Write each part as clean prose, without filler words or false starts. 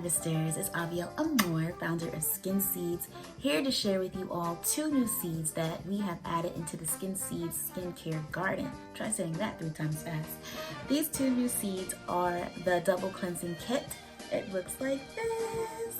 harvesters, it's Abiel Amor, founder of Skin Seeds, here to share with you all 2 new seeds that we have added into the Skin Seeds skincare garden. Try saying that 3 times fast. These 2 new seeds are the double cleansing kit. It looks like this.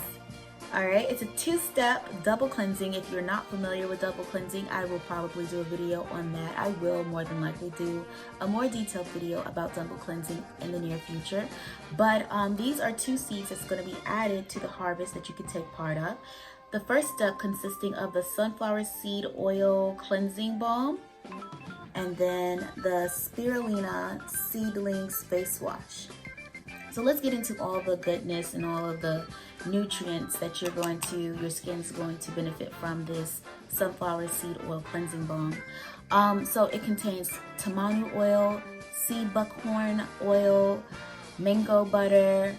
All right, it's a 2-step double cleansing. If you're not familiar with double cleansing, I will probably do a video on that. I will more than likely do a more detailed video about double cleansing in the near future. But these are 2 seeds that's going to be added to the harvest that you can take part of. The first step consisting of the sunflower seed oil cleansing balm, and then the Spirulina Seedlings face wash. So let's get into all the goodness and all of the nutrients that your skin's going to benefit from this sunflower seed oil cleansing balm. So it contains Tamanu oil, Buckhorn oil, mango butter,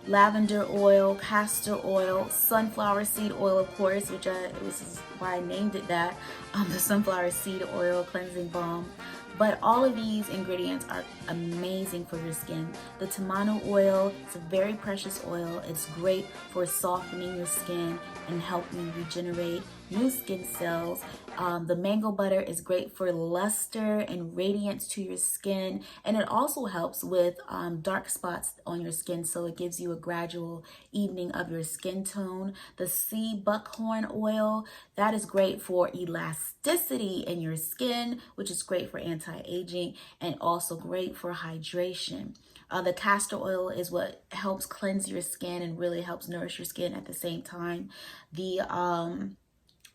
lavender oil, castor oil, sunflower seed oil, of course, this is why I named it that, the sunflower seed oil cleansing balm. But all of these ingredients are amazing for your skin. The Tamanu oil, it's a very precious oil. It's great for softening your skin and helping regenerate new skin cells. The mango butter is great for luster and radiance to your skin. And it also helps with dark spots on your skin. So it gives you a gradual evening of your skin tone. The Buckhorn oil, that is great for elasticity in your skin, which is great for anti-aging and also great for hydration. The castor oil is what helps cleanse your skin and really helps nourish your skin at the same time. The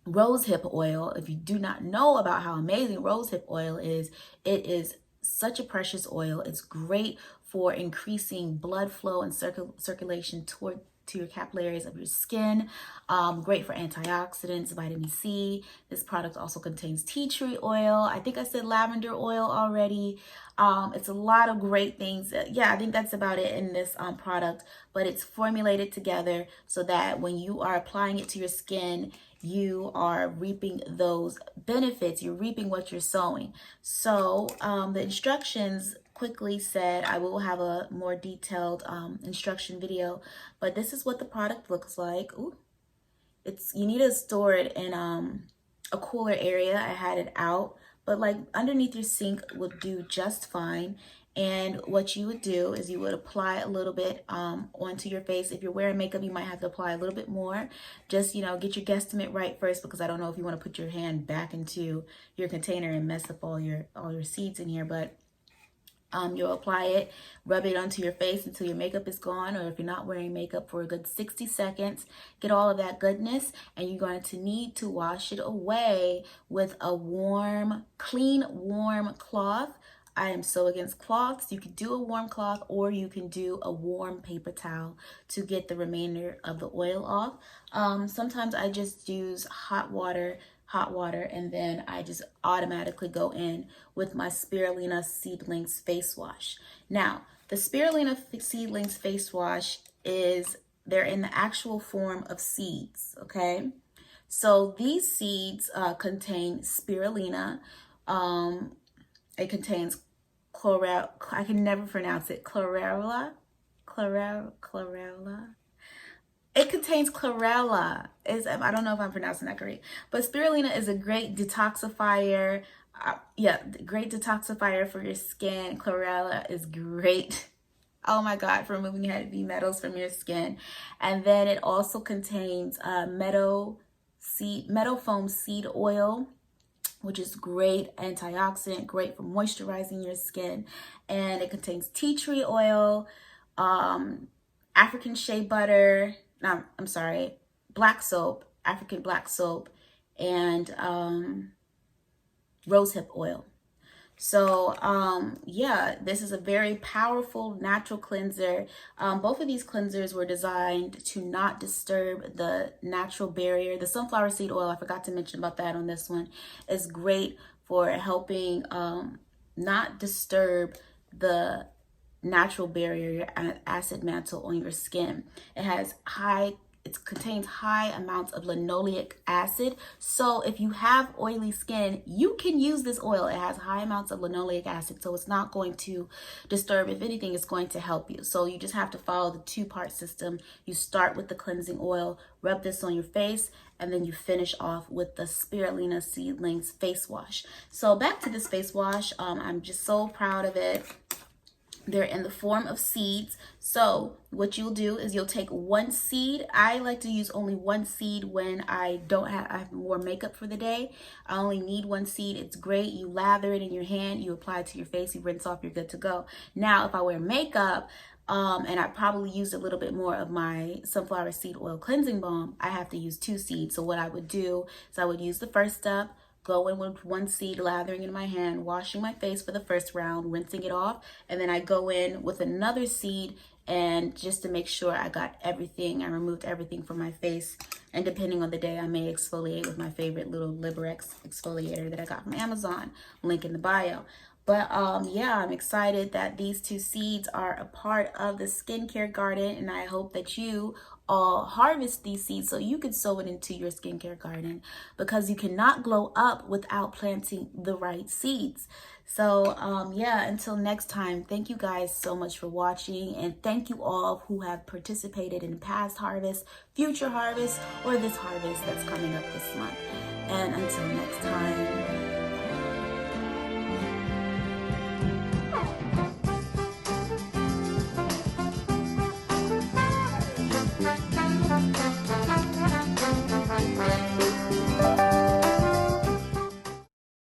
Rosehip oil, if you do not know about how amazing rosehip oil is, it is such a precious oil. It's great for increasing blood flow and circulation to your capillaries of your skin. Great for antioxidants, vitamin C. This product also contains tea tree oil. I think I said lavender oil already. It's a lot of great things. Yeah, I think that's about it in this product, but it's formulated together so that when you are applying it to your skin, you are reaping those benefits. You're reaping what you're sowing. So the instructions quickly said, I will have a more detailed instruction video, but this is what the product looks like. Ooh, you need to store it in a cooler area. I had it out, but like underneath your sink would do just fine. And what you would do is you would apply a little bit onto your face. If you're wearing makeup, you might have to apply a little bit more. Just, get your guesstimate right first, because I don't know if you want to put your hand back into your container and mess up all your seeds in here. But you'll apply it, rub it onto your face until your makeup is gone, or if you're not wearing makeup, for a good 60 seconds. Get all of that goodness, and you're going to need to wash it away with a clean, warm cloth. I am so against cloths. You can do a warm cloth, or you can do a warm paper towel to get the remainder of the oil off. Sometimes I just use hot water, and then I just automatically go in with my Spirulina Seedlings face wash. Now, the Spirulina Seedlings face wash they're in the actual form of seeds, okay? So these seeds contain spirulina. It contains I can never pronounce it, chlorella. It contains chlorella. I don't know if I'm pronouncing that correct, but spirulina is a great detoxifier. Great detoxifier for your skin. Chlorella is great. Oh my God, for removing heavy metals from your skin. And then it also contains Meadowfoam Seed oil, which is great antioxidant, great for moisturizing your skin. And it contains tea tree oil, African shea butter, black soap, African black soap, and rosehip oil. So this is a very powerful natural cleanser. Both of these cleansers were designed to not disturb the natural barrier. The sunflower seed oil, I forgot to mention about that on this one, is great for helping not disturb the natural barrier, acid mantle on your skin. It has high it contains high amounts of linoleic acid. So if you have oily skin, you can use this oil. It has high amounts of linoleic acid, so it's not going to disturb. If anything, it's going to help you. So you just have to follow the two-part system. You start with the cleansing oil, rub this on your face, and then you finish off with the Spirulina Seedlings face wash. So back to this face wash, I'm just so proud of it. They're in the form of seeds. So what you'll do is you'll take one seed. I like to use only one seed when I have more makeup for the day. I only need one seed. It's great. You lather it in your hand, you apply it to your face, you rinse off, you're good to go. Now, if I wear makeup, and I probably used a little bit more of my sunflower seed oil cleansing balm, I have to use 2 seeds. So what I would do is I would use the first step, go in with 1 seed, lathering in my hand, washing my face for the first round, rinsing it off, and then I go in with another seed, and just to make sure I got everything, I removed everything from my face. And depending on the day, I may exfoliate with my favorite little Librex exfoliator that I got from Amazon, link in the bio. But yeah, I'm excited that these 2 seeds are a part of the skincare garden, and I hope that you all harvest these seeds so you can sow it into your skincare garden, because you cannot glow up without planting the right seeds. So yeah, until next time, thank you guys so much for watching, and thank you all who have participated in past harvest, future harvest, or this harvest that's coming up this month. And until next time.